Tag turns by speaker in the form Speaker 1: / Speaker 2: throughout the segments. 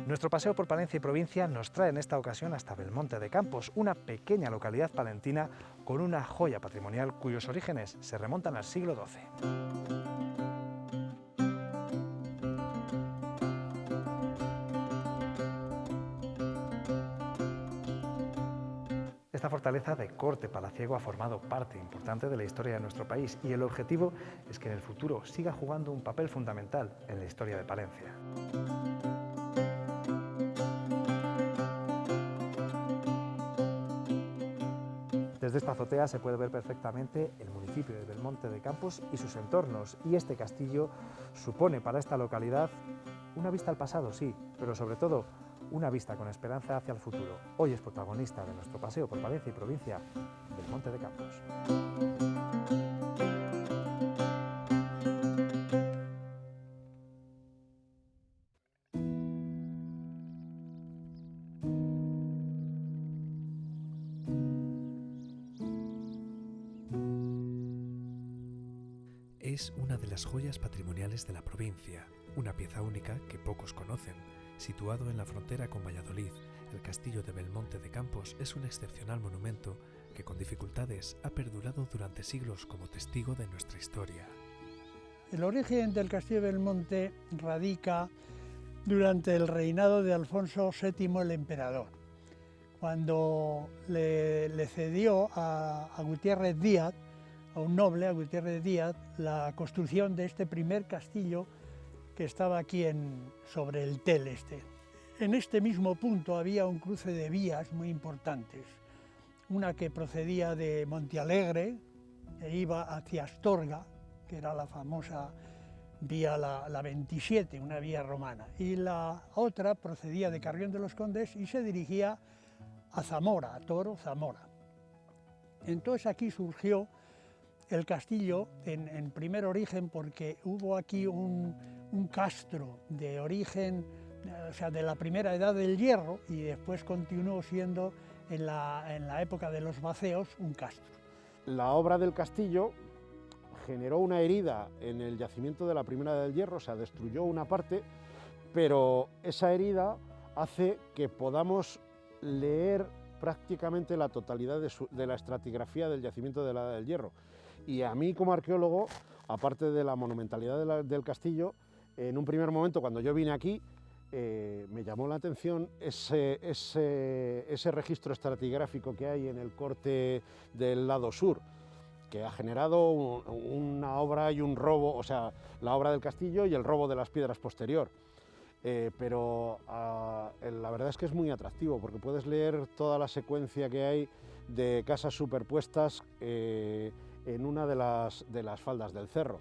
Speaker 1: Nuestro paseo por Palencia y provincia nos trae en esta ocasión hasta Belmonte de Campos, una pequeña localidad palentina con una joya patrimonial cuyos orígenes se remontan al siglo XII. Esta fortaleza de corte palaciego ha formado parte importante de la historia de nuestro país y el objetivo es que en el futuro siga jugando un papel fundamental en la historia de Palencia. Desde esta azotea se puede ver perfectamente el municipio de Belmonte de Campos y sus entornos, y este castillo supone para esta localidad una vista al pasado, sí, pero sobre todo una vista con esperanza hacia el futuro. Hoy es protagonista de nuestro paseo por Palencia y provincia, Belmonte de Campos.
Speaker 2: Es una de las joyas patrimoniales de la provincia, una pieza única que pocos conocen. Situado en la frontera con Valladolid, el castillo de Belmonte de Campos es un excepcional monumento que con dificultades ha perdurado durante siglos como testigo de nuestra historia.
Speaker 3: El origen del castillo de Belmonte radica durante el reinado de Alfonso VII el Emperador, cuando le cedió a Gutiérrez Díaz, a un noble, a Gutiérrez Díaz, la construcción de este primer castillo que estaba aquí sobre el Tel este. En este mismo punto había un cruce de vías muy importantes, una que procedía de Montealegre e iba hacia Astorga, que era la famosa vía la 27, una vía romana, y la otra procedía de Carrión de los Condes y se dirigía a Zamora, a Toro, Zamora. Entonces aquí surgió el castillo en primer origen porque hubo aquí un castro de origen, o sea, de la primera edad del hierro, y después continuó siendo en la época de los vaceos un castro.
Speaker 4: La obra del castillo generó una herida en el yacimiento de la primera edad del hierro, o sea, destruyó una parte, pero esa herida hace que podamos leer prácticamente la totalidad de la estratigrafía del yacimiento de la Edad del Hierro. Y a mí como arqueólogo, aparte de la monumentalidad del castillo, en un primer momento cuando yo vine aquí, me llamó la atención ese registro estratigráfico que hay en el corte del lado sur, que ha generado una obra y un robo, o sea, la obra del castillo y el robo de las piedras posterior. Pero la verdad es que es muy atractivo porque puedes leer toda la secuencia que hay de casas superpuestas en una de las faldas del cerro.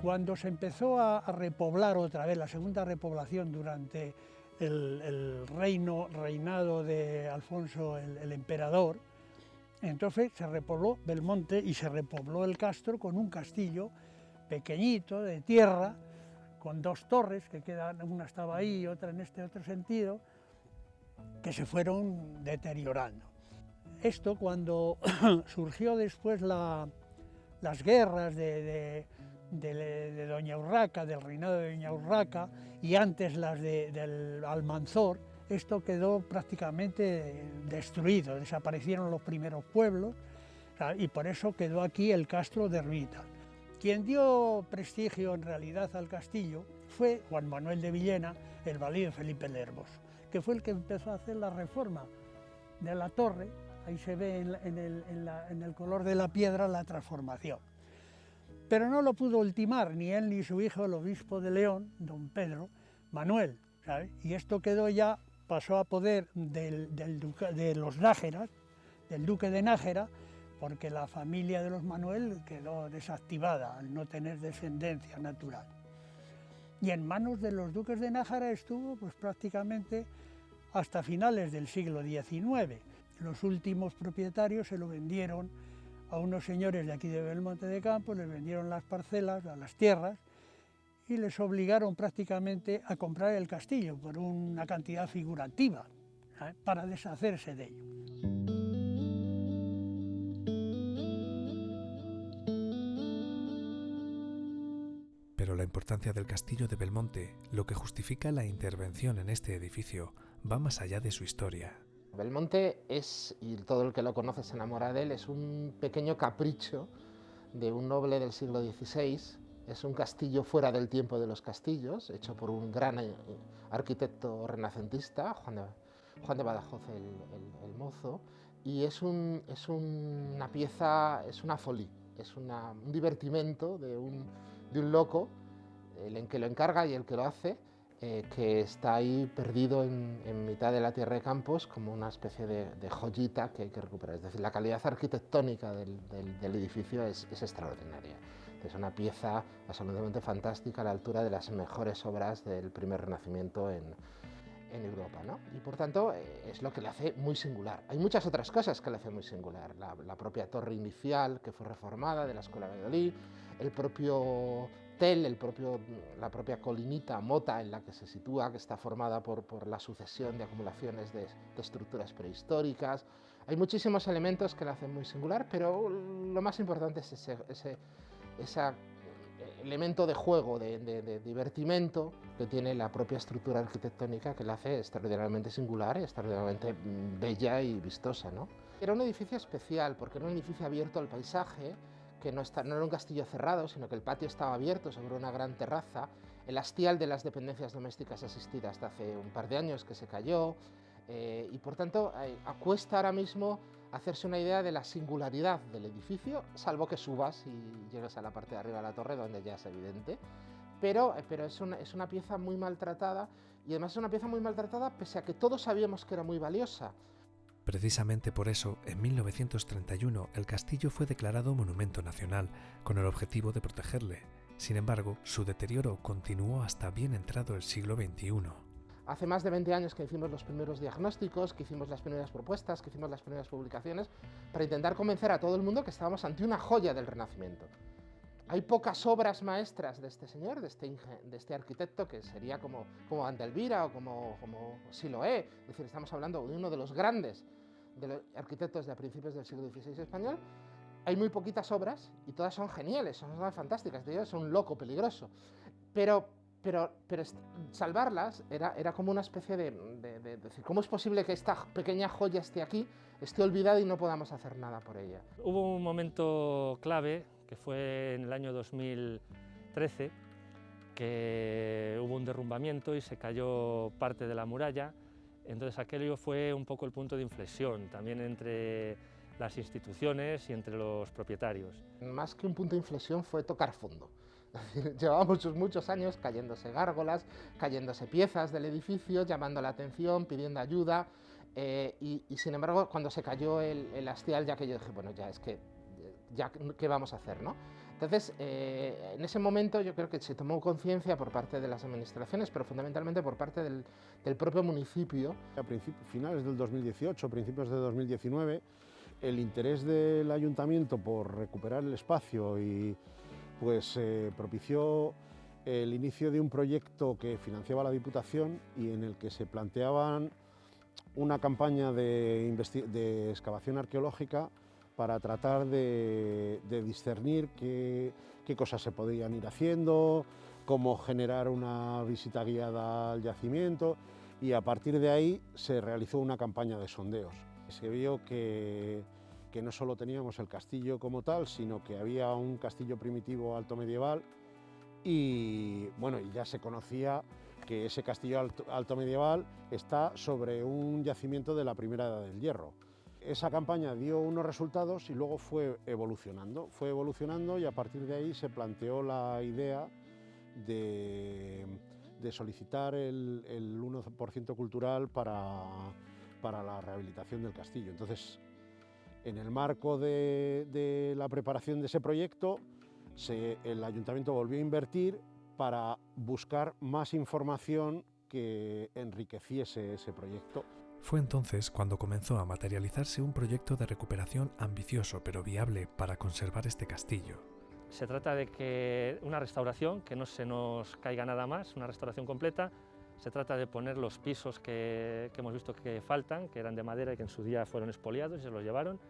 Speaker 3: Cuando se empezó a repoblar otra vez, la segunda repoblación durante el reinado de Alfonso el Emperador, entonces se repobló Belmonte y se repobló el castro con un castillo pequeñito de tierra, con dos torres, que quedan, una estaba ahí y otra en este otro sentido, que se fueron deteriorando. Esto cuando surgió después las guerras de Doña Urraca, del reinado de Doña Urraca, y antes las del Almanzor, esto quedó prácticamente destruido, desaparecieron los primeros pueblos, y por eso quedó aquí el castro de Ermita. Quien dio prestigio en realidad al castillo fue Juan Manuel de Villena, el valido Felipe Lervos, que fue el que empezó a hacer la reforma de la torre. Ahí se ve en el color de la piedra la transformación. Pero no lo pudo ultimar ni él ni su hijo, el obispo de León, don Pedro Manuel, ¿sabe? Y esto quedó ya, pasó a poder de los Nájera, del duque de Nájera, porque la familia de los Manuel quedó desactivada al no tener descendencia natural. Y en manos de los duques de Nájera estuvo pues, prácticamente hasta finales del siglo XIX. Los últimos propietarios se lo vendieron a unos señores de aquí de Belmonte de Campos, les vendieron las parcelas, las tierras, y les obligaron prácticamente a comprar el castillo por una cantidad figurativa, ¿sabes?, para deshacerse de ello.
Speaker 2: Pero la importancia del castillo de Belmonte, lo que justifica la intervención en este edificio, va más allá de su historia.
Speaker 5: Belmonte es, y todo el que lo conoce se enamora de él, es un pequeño capricho de un noble del siglo XVI. Es un castillo fuera del tiempo de los castillos, hecho por un gran arquitecto renacentista, Juan de Badajoz el Mozo, y es una pieza, es una folie, es un divertimento de un loco, el que lo encarga y el que lo hace, que está ahí perdido en mitad de la tierra de Campos como una especie de joyita que hay que recuperar. Es decir, la calidad arquitectónica del edificio es extraordinaria. Es una pieza absolutamente fantástica a la altura de las mejores obras del primer Renacimiento en Europa, ¿no? Y por tanto es lo que le hace muy singular. Hay muchas otras cosas que le hacen muy singular. La propia torre inicial que fue reformada de la Escuela de Valladolid, el propio tel, la propia colinita, mota en la que se sitúa, que está formada por la sucesión de acumulaciones de estructuras prehistóricas. Hay muchísimos elementos que le hacen muy singular, pero lo más importante es ese elemento de juego, de divertimento que tiene la propia estructura arquitectónica que la hace extraordinariamente singular, extraordinariamente bella y vistosa, ¿no? Era un edificio especial porque era un edificio abierto al paisaje, que no era un castillo cerrado, sino que el patio estaba abierto sobre una gran terraza, el hastial de las dependencias domésticas existía hasta hace un par de años que se cayó, y por tanto cuesta ahora mismo hacerse una idea de la singularidad del edificio, salvo que subas y llegues a la parte de arriba de la torre, donde ya es evidente, pero es una pieza muy maltratada, y además es una pieza muy maltratada pese a que todos sabíamos que era muy valiosa.
Speaker 2: Precisamente por eso, en 1931, el castillo fue declarado Monumento Nacional, con el objetivo de protegerle. Sin embargo, su deterioro continuó hasta bien entrado el siglo XXI.
Speaker 5: Hace más de 20 años que hicimos los primeros diagnósticos, que hicimos las primeras propuestas, que hicimos las primeras publicaciones, para intentar convencer a todo el mundo que estábamos ante una joya del Renacimiento. Hay pocas obras maestras de este señor, de este arquitecto, que sería como Andelvira o como Siloé. Es decir, estamos hablando de uno de los grandes de los arquitectos de a principios del siglo XVI español. Hay muy poquitas obras y todas son geniales, son fantásticas. De ellos es un loco peligroso. Pero salvarlas era como una especie de decir, ¿cómo es posible que esta pequeña joya esté aquí, esté olvidada y no podamos hacer nada por ella?
Speaker 6: Hubo un momento clave, que fue en el año 2013, que hubo un derrumbamiento y se cayó parte de la muralla. Entonces aquello fue un poco el punto de inflexión, también entre las instituciones y entre los propietarios.
Speaker 5: Más que un punto de inflexión fue tocar fondo. Llevábamos muchos años cayéndose gárgolas, cayéndose piezas del edificio, llamando la atención, pidiendo ayuda, y sin embargo cuando se cayó el hastial, ya que yo dije, bueno, ya ¿qué vamos a hacer, no? Entonces, en ese momento yo creo que se tomó conciencia por parte de las administraciones, pero fundamentalmente por parte del propio municipio.
Speaker 4: A finales del 2018, principios de 2019, el interés del ayuntamiento por recuperar el espacio y pues propició el inicio de un proyecto que financiaba la Diputación y en el que se planteaban una campaña de excavación arqueológica para tratar de discernir qué cosas se podían ir haciendo, cómo generar una visita guiada al yacimiento, y a partir de ahí se realizó una campaña de sondeos. Se vio que no solo teníamos el castillo como tal, sino que había un castillo primitivo alto medieval y bueno, ya se conocía que ese castillo alto medieval está sobre un yacimiento de la primera edad del hierro. Esa campaña dio unos resultados y luego fue evolucionando y a partir de ahí se planteó la idea de solicitar el 1% cultural para la rehabilitación del castillo. Entonces, en el marco de la preparación de ese proyecto, el ayuntamiento volvió a invertir para buscar más información que enriqueciese ese proyecto.
Speaker 2: Fue entonces cuando comenzó a materializarse un proyecto de recuperación ambicioso pero viable para conservar este castillo.
Speaker 6: Se trata de que una restauración, que no se nos caiga nada más, una restauración completa. Se trata de poner los pisos que hemos visto que faltan, que eran de madera y que en su día fueron expoliados y se los llevaron.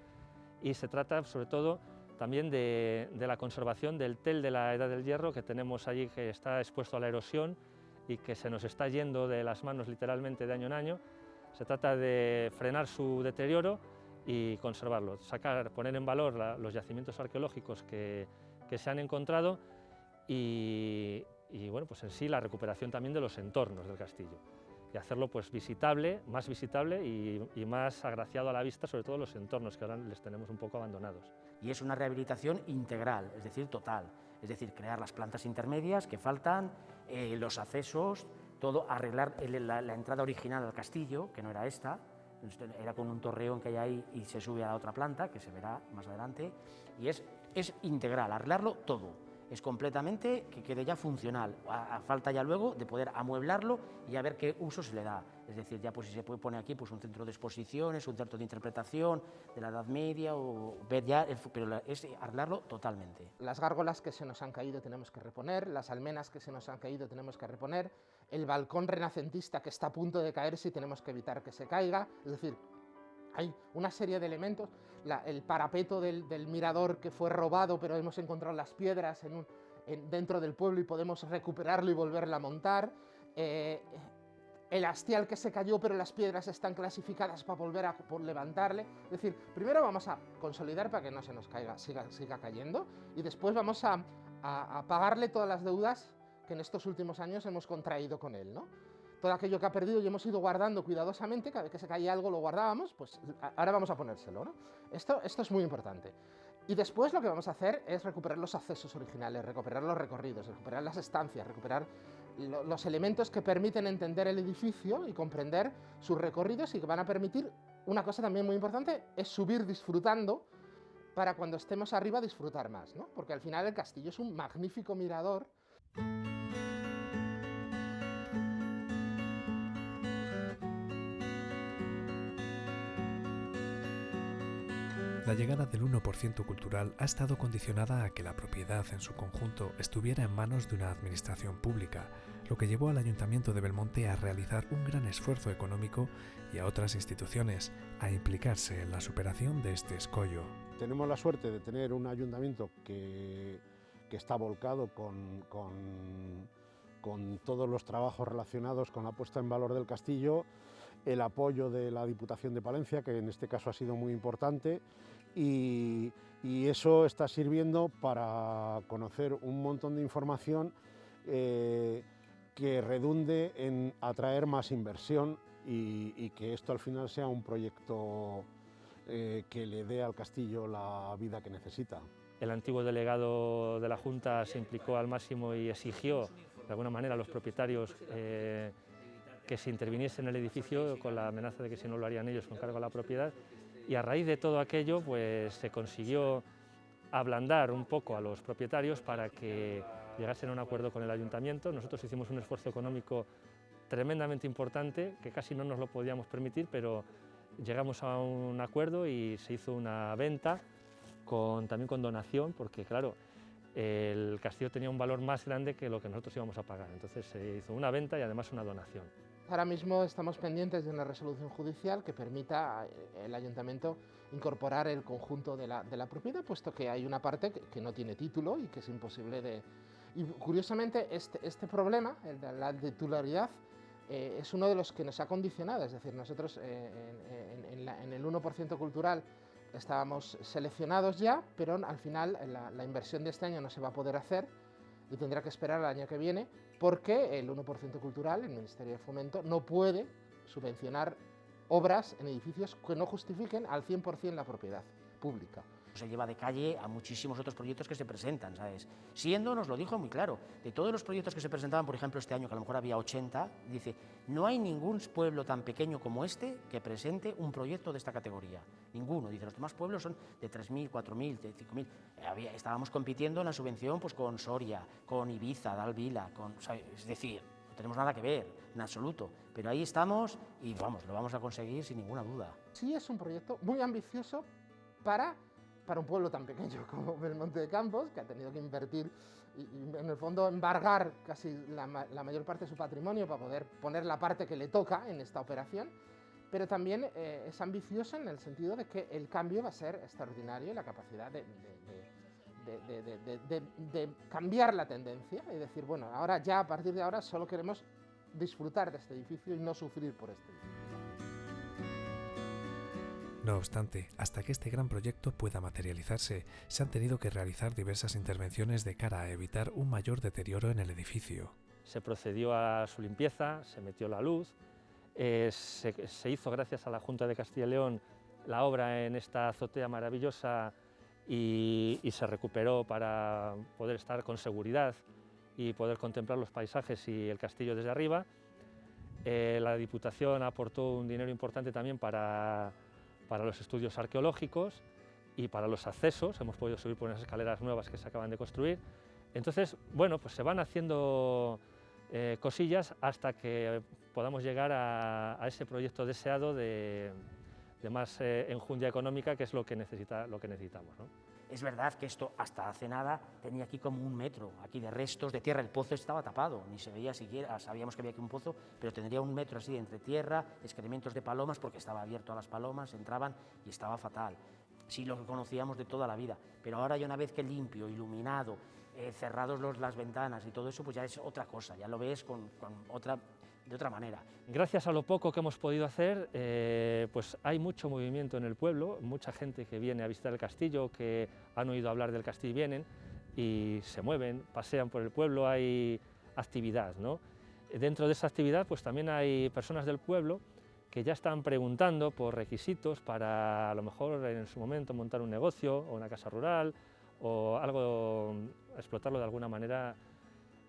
Speaker 6: Y se trata sobre todo también de la conservación del tel de la Edad del Hierro que tenemos allí, que está expuesto a la erosión y que se nos está yendo de las manos literalmente de año en año. Se trata de frenar su deterioro y conservarlo, poner en valor los yacimientos arqueológicos que se han encontrado y bueno, pues en sí la recuperación también de los entornos del castillo y hacerlo pues más visitable y más agraciado a la vista, sobre todo los entornos que ahora les tenemos un poco abandonados.
Speaker 7: Y es una rehabilitación integral, es decir, total, es decir, crear las plantas intermedias que faltan, los accesos, todo, arreglar la entrada original al castillo, que no era esta, era con un torreón que hay ahí y se sube a la otra planta, que se verá más adelante, y es integral, arreglarlo todo. Es completamente que quede ya funcional, a falta ya luego de poder amueblarlo y a ver qué uso se le da. Es decir, ya pues si se puede poner aquí pues un centro de exposiciones, un centro de interpretación de la Edad Media, o ver ya, pero es arreglarlo totalmente.
Speaker 5: Las gárgolas que se nos han caído tenemos que reponer, las almenas que se nos han caído tenemos que reponer, el balcón renacentista que está a punto de caerse y tenemos que evitar que se caiga, es decir, hay una serie de elementos, el parapeto del mirador que fue robado, pero hemos encontrado las piedras dentro del pueblo y podemos recuperarlo y volverla a montar, el hastial que se cayó, pero las piedras están clasificadas para volver a levantarle. Es decir, primero vamos a consolidar para que no se nos caiga, siga cayendo, y después vamos a pagarle todas las deudas que en estos últimos años hemos contraído con él, ¿no? Todo aquello que ha perdido y hemos ido guardando cuidadosamente, cada vez que se caía algo lo guardábamos, pues ahora vamos a ponérselo, ¿no? Esto es muy importante. Y después lo que vamos a hacer es recuperar los accesos originales, recuperar los recorridos, recuperar las estancias, recuperar los elementos que permiten entender el edificio y comprender sus recorridos y que van a permitir, una cosa también muy importante, es subir disfrutando para cuando estemos arriba disfrutar más, ¿no? Porque al final el castillo es un magnífico mirador.
Speaker 2: La llegada del 1% cultural ha estado condicionada a que la propiedad en su conjunto estuviera en manos de una administración pública, lo que llevó al Ayuntamiento de Belmonte a realizar un gran esfuerzo económico y a otras instituciones a implicarse en la superación de este escollo.
Speaker 4: Tenemos la suerte de tener un ayuntamiento que está volcado con todos los trabajos relacionados con la puesta en valor del castillo, el apoyo de la Diputación de Palencia, que en este caso ha sido muy importante, y eso está sirviendo para conocer un montón de información que redunde en atraer más inversión y que esto al final sea un proyecto que le dé al castillo la vida que necesita.
Speaker 6: El antiguo delegado de la Junta se implicó al máximo y exigió, de alguna manera, a los propietarios que se interviniese en el edificio con la amenaza de que si no lo harían ellos con cargo a la propiedad, y a raíz de todo aquello pues se consiguió ablandar un poco a los propietarios para que llegasen a un acuerdo con el ayuntamiento. Nosotros hicimos un esfuerzo económico tremendamente importante que casi no nos lo podíamos permitir, pero llegamos a un acuerdo y se hizo una venta también con donación, porque claro, el castillo tenía un valor más grande que lo que nosotros íbamos a pagar, entonces se hizo una venta y además una donación.
Speaker 5: Ahora mismo estamos pendientes de una resolución judicial que permita al ayuntamiento incorporar el conjunto de la propiedad, puesto que hay una parte que no tiene título y que es imposible de... Y curiosamente este problema, el de la titularidad, es uno de los que nos ha condicionado, es decir, nosotros en el 1% cultural estábamos seleccionados ya, pero al final la inversión de este año no se va a poder hacer y tendrá que esperar al año que viene, porque el 1% cultural, el Ministerio de Fomento, no puede subvencionar obras en edificios que no justifiquen al 100% la propiedad pública.
Speaker 7: Se lleva de calle a muchísimos otros proyectos que se presentan, ¿sabes? Siendo, nos lo dijo muy claro, de todos los proyectos que se presentaban, por ejemplo, este año, que a lo mejor había 80, dice, no hay ningún pueblo tan pequeño como este que presente un proyecto de esta categoría. Ninguno. Dice, los demás pueblos son de 3.000, 4.000, de 5.000. Estábamos compitiendo en la subvención pues, con Soria, con Ibiza, Dalvila, ¿sabes? Es decir, no tenemos nada que ver, en absoluto. Pero ahí estamos y vamos, lo vamos a conseguir sin ninguna duda.
Speaker 5: Sí, es un proyecto muy ambicioso para un pueblo tan pequeño como Belmonte de Campos, que ha tenido que invertir y en el fondo embargar casi la mayor parte de su patrimonio para poder poner la parte que le toca en esta operación, pero también es ambicioso en el sentido de que el cambio va a ser extraordinario y la capacidad de cambiar la tendencia y decir, bueno, ahora ya a partir de ahora solo queremos disfrutar de este edificio y no sufrir por este edificio.
Speaker 2: No obstante, hasta que este gran proyecto pueda materializarse, se han tenido que realizar diversas intervenciones de cara a evitar un mayor deterioro en el edificio.
Speaker 6: Se procedió a su limpieza, se metió la luz, se hizo gracias a la Junta de Castilla y León la obra en esta azotea maravillosa y se recuperó para poder estar con seguridad y poder contemplar los paisajes y el castillo desde arriba. La Diputación aportó un dinero importante también para los estudios arqueológicos y para los accesos. Hemos podido subir por unas escaleras nuevas que se acaban de construir. Entonces, bueno, pues se van haciendo cosillas hasta que podamos llegar a ese proyecto deseado de más enjundia económica, que es lo que necesitamos, ¿no?
Speaker 7: Es verdad que esto hasta hace nada tenía aquí como 1 metro, aquí de restos de tierra, el pozo estaba tapado, ni se veía siquiera, sabíamos que había aquí un pozo, pero tendría 1 metro así entre tierra, excrementos de palomas, porque estaba abierto a las palomas, entraban y estaba fatal. Sí lo conocíamos de toda la vida, pero ahora ya una vez que limpio, iluminado, cerrados las ventanas y todo eso, pues ya es otra cosa, ya lo ves de otra manera.
Speaker 6: Gracias a lo poco que hemos podido hacer, pues hay mucho movimiento en el pueblo, mucha gente que viene a visitar el castillo, que han oído hablar del castillo y vienen y se mueven, pasean por el pueblo, hay actividad, ¿no? Dentro de esa actividad pues también hay personas del pueblo que ya están preguntando por requisitos para a lo mejor en su momento montar un negocio o una casa rural o algo, explotarlo de alguna manera,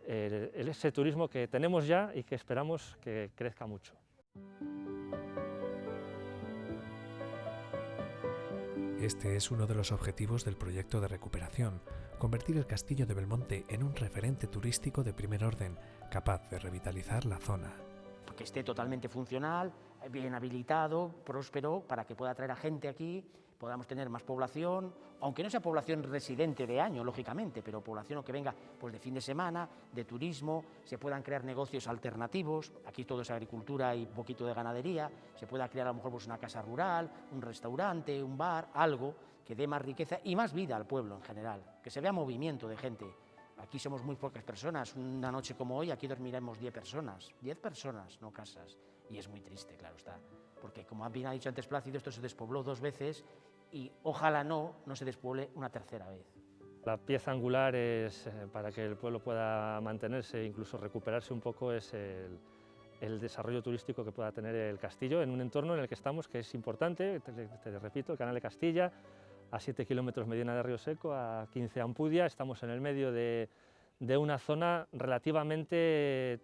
Speaker 6: ese turismo que tenemos ya y que esperamos que crezca mucho.
Speaker 2: Este es uno de los objetivos del proyecto de recuperación, convertir el castillo de Belmonte en un referente turístico de primer orden, capaz de revitalizar la zona.
Speaker 7: Que esté totalmente funcional, bien habilitado, próspero, para que pueda atraer a gente aquí, podamos tener más población, aunque no sea población residente de año, lógicamente, pero población que venga pues, de fin de semana, de turismo, se puedan crear negocios alternativos, aquí todo es agricultura y un poquito de ganadería, se pueda crear a lo mejor pues, una casa rural, un restaurante, un bar, algo que dé más riqueza y más vida al pueblo en general, que se vea movimiento de gente. Aquí somos muy pocas personas, una noche como hoy aquí dormiremos 10 personas, no casas, y es muy triste, claro está, porque como bien ha dicho antes Plácido, esto se despobló 2 veces y ojalá no se despueble una tercera vez.
Speaker 6: La pieza angular es, para que el pueblo pueda mantenerse e incluso recuperarse un poco, es el desarrollo turístico que pueda tener el castillo en un entorno en el que estamos, que es importante, te repito, el Canal de Castilla, a 7 kilómetros Medina de Río Seco, a 15 Ampudia, estamos en el medio de una zona relativamente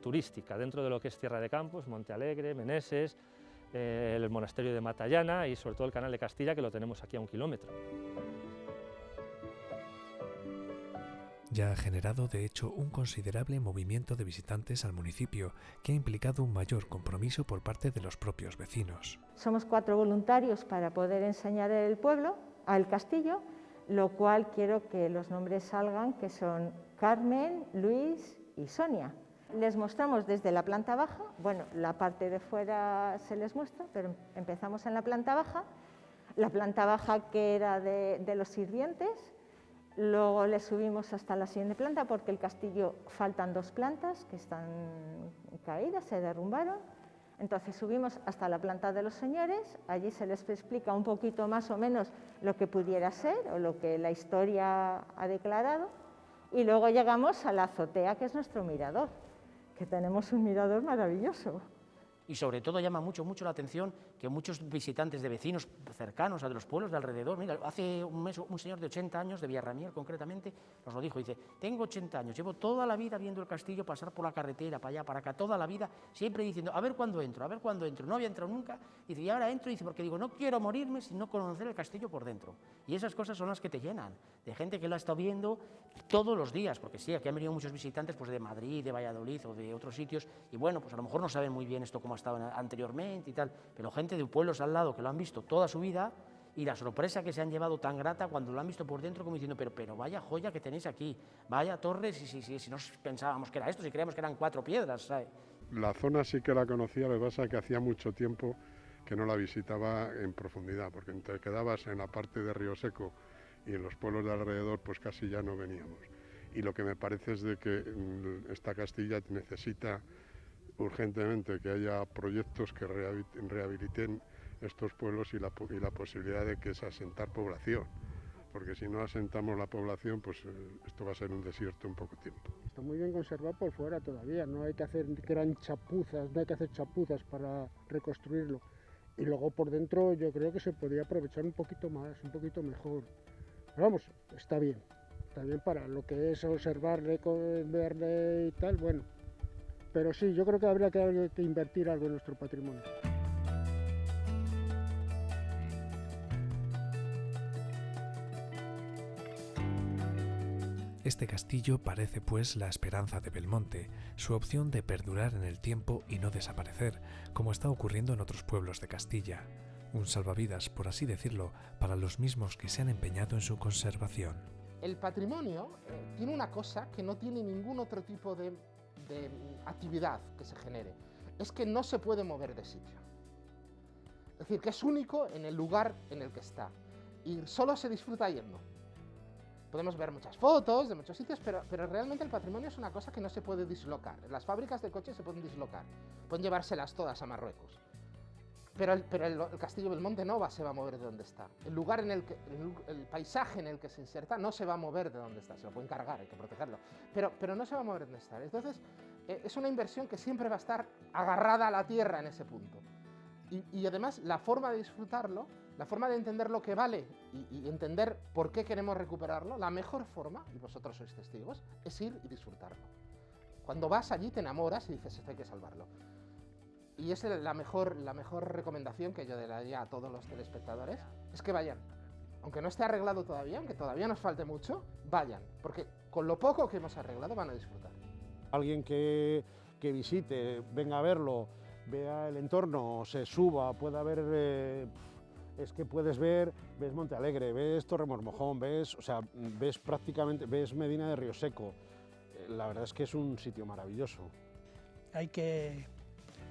Speaker 6: turística, dentro de lo que es Tierra de Campos, Monte Alegre, Meneses, el monasterio de Matallana y sobre todo el Canal de Castilla, que lo tenemos aquí a 1 kilómetro.
Speaker 2: Ya ha generado, de hecho, un considerable movimiento de visitantes al municipio, que ha implicado un mayor compromiso por parte de los propios vecinos.
Speaker 8: Somos 4 voluntarios para poder enseñar el pueblo, al castillo, lo cual quiero que los nombres salgan, que son Carmen, Luis y Sonia. Les mostramos desde la planta baja, bueno, la parte de fuera se les muestra, pero empezamos en la planta baja que era de los sirvientes, luego les subimos hasta la siguiente planta porque el castillo faltan 2 plantas que están caídas, se derrumbaron, entonces subimos hasta la planta de los señores, allí se les explica un poquito más o menos lo que pudiera ser o lo que la historia ha declarado y luego llegamos a la azotea, que es nuestro mirador, que tenemos un mirador maravilloso.
Speaker 7: Y sobre todo llama mucho la atención que muchos visitantes de vecinos cercanos a los pueblos de alrededor, mira, hace un mes un señor de 80 años, de Villarramiel concretamente, nos lo dijo, dice, tengo 80 años, llevo toda la vida viendo el castillo pasar por la carretera, para allá, para acá, toda la vida, siempre diciendo, a ver cuándo entro, no había entrado nunca, dice, y ahora entro, dice, porque digo, no quiero morirme sin no conocer el castillo por dentro. Y esas cosas son las que te llenan, de gente que lo ha estado viendo todos los días, porque sí, aquí han venido muchos visitantes pues, de Madrid, de Valladolid o de otros sitios, y bueno, pues a lo mejor no saben muy bien esto cómo ha estado anteriormente y tal, pero gente de pueblos al lado que lo han visto toda su vida y la sorpresa que se han llevado tan grata cuando lo han visto por dentro como diciendo, pero vaya joya que tenéis aquí, vaya torres, si no pensábamos que era esto, si creíamos que eran 4 piedras, ¿sabes?
Speaker 9: La zona sí que la conocía, lo que pasa es que hacía mucho tiempo que no la visitaba en profundidad, porque te quedabas en la parte de Río Seco y en los pueblos de alrededor, pues casi ya no veníamos. Y lo que me parece es de que esta Castilla necesita urgentemente que haya proyectos que rehabiliten estos pueblos y la posibilidad de que es asentar población, porque si no asentamos la población, pues esto va a ser un desierto en poco tiempo.
Speaker 10: Está muy bien conservado por fuera todavía, no hay que hacer gran chapuzas, no hay que hacer chapuzas para reconstruirlo. Y luego por dentro yo creo que se podría aprovechar un poquito más, un poquito mejor. Pero vamos, está bien para lo que es observarle, verle y tal, bueno. Pero sí, yo creo que habría que invertir algo en nuestro patrimonio.
Speaker 2: Este castillo parece pues la esperanza de Belmonte, su opción de perdurar en el tiempo y no desaparecer, como está ocurriendo en otros pueblos de Castilla. Un salvavidas, por así decirlo, para los mismos que se han empeñado en su conservación.
Speaker 5: El patrimonio tiene una cosa que no tiene ningún otro tipo de actividad que se genere. Es que no se puede mover de sitio. Es decir, que es único en el lugar en el que está. Y solo se disfruta yendo. Podemos ver muchas fotos de muchos sitios, pero realmente el patrimonio es una cosa que no se puede dislocar. Las fábricas de coches se pueden dislocar, pueden llevárselas todas a Marruecos. Pero el Castillo Belmonte no se va a mover de donde está. El lugar en el que, el paisaje en el que se inserta no se va a mover de donde está. Se lo pueden cargar, hay que protegerlo. Pero no se va a mover de donde está. Entonces, es una inversión que siempre va a estar agarrada a la tierra en ese punto. Y además, la forma de disfrutarlo, la forma de entender lo que vale y entender por qué queremos recuperarlo, la mejor forma, y vosotros sois testigos, es ir y disfrutarlo. Cuando vas allí te enamoras y dices, esto hay que salvarlo. Y es la mejor recomendación que yo le daría a todos los telespectadores, es que vayan. Aunque no esté arreglado todavía, aunque todavía nos falte mucho, vayan, porque con lo poco que hemos arreglado van a disfrutar.
Speaker 4: Alguien que visite, venga a verlo, vea el entorno, se suba, pueda ver, es que puedes ver, ves Monte Alegre, ves Torremormojón, ves Medina de Río Seco. La verdad es que es un sitio maravilloso.
Speaker 3: Hay que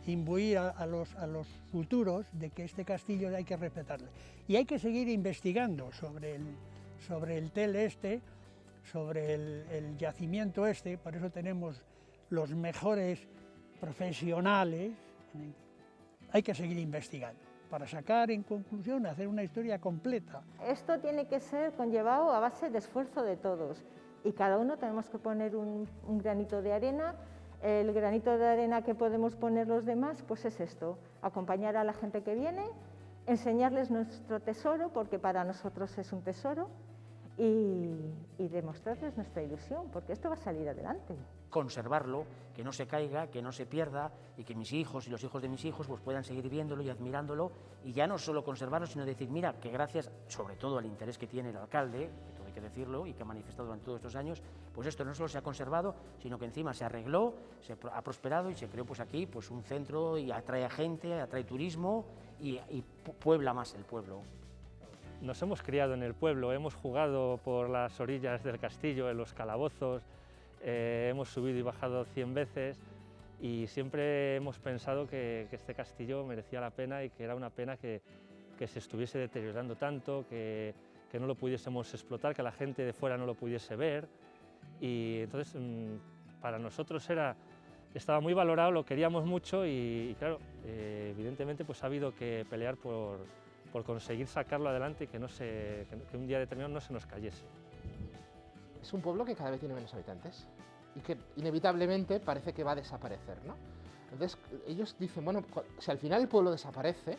Speaker 3: imbuir a los futuros de que este castillo hay que respetarle. Y hay que seguir investigando sobre el tel este, sobre el yacimiento este, por eso tenemos los mejores profesionales. Hay que seguir investigando para sacar en conclusión, hacer una historia completa.
Speaker 8: Esto tiene que ser conllevado a base de esfuerzo de todos y cada uno tenemos que poner un granito de arena. El granito de arena que podemos poner los demás pues es esto, acompañar a la gente que viene, enseñarles nuestro tesoro, porque para nosotros es un tesoro, y demostrarles nuestra ilusión, porque esto va a salir adelante.
Speaker 7: Conservarlo, que no se caiga, que no se pierda y que mis hijos y los hijos de mis hijos pues puedan seguir viéndolo y admirándolo, y ya no solo conservarlo, sino decir, mira, que gracias sobre todo al interés que tiene el alcalde, que todo hay que decirlo y que ha manifestado durante todos estos años, pues esto no solo se ha conservado, sino que encima se arregló, se ha prosperado y se creó pues aquí pues un centro y atrae a gente, atrae turismo y puebla más el pueblo.
Speaker 6: Nos hemos criado en el pueblo, hemos jugado por las orillas del castillo, en los calabozos, hemos subido y bajado 100 veces y siempre hemos pensado que este castillo merecía la pena y que era una pena que se estuviese deteriorando tanto, que no lo pudiésemos explotar, que la gente de fuera no lo pudiese ver. Y entonces para nosotros estaba muy valorado, lo queríamos mucho y claro, evidentemente pues ha habido que pelear por conseguir sacarlo adelante y que un día determinado no se nos cayese.
Speaker 5: Es un pueblo que cada vez tiene menos habitantes y que inevitablemente parece que va a desaparecer, ¿no? Entonces ellos dicen, bueno, si al final el pueblo desaparece,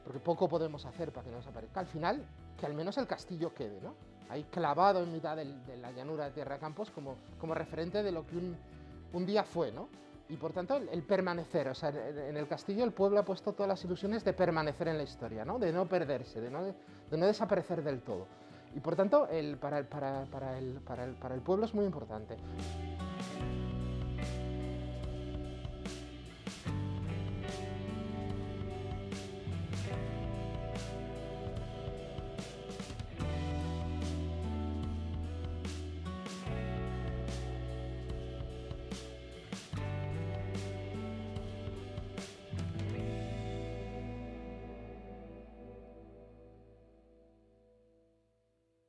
Speaker 5: porque poco podemos hacer para que no desaparezca, al final que al menos el castillo quede, ¿no? Ahí clavado en mitad de la llanura de Tierra de Campos como referente de lo que un día fue, ¿no? Y por tanto el permanecer, o sea, en el castillo el pueblo ha puesto todas las ilusiones de permanecer en la historia, ¿no? De no perderse, de no desaparecer del todo. Y por tanto para el pueblo es muy importante.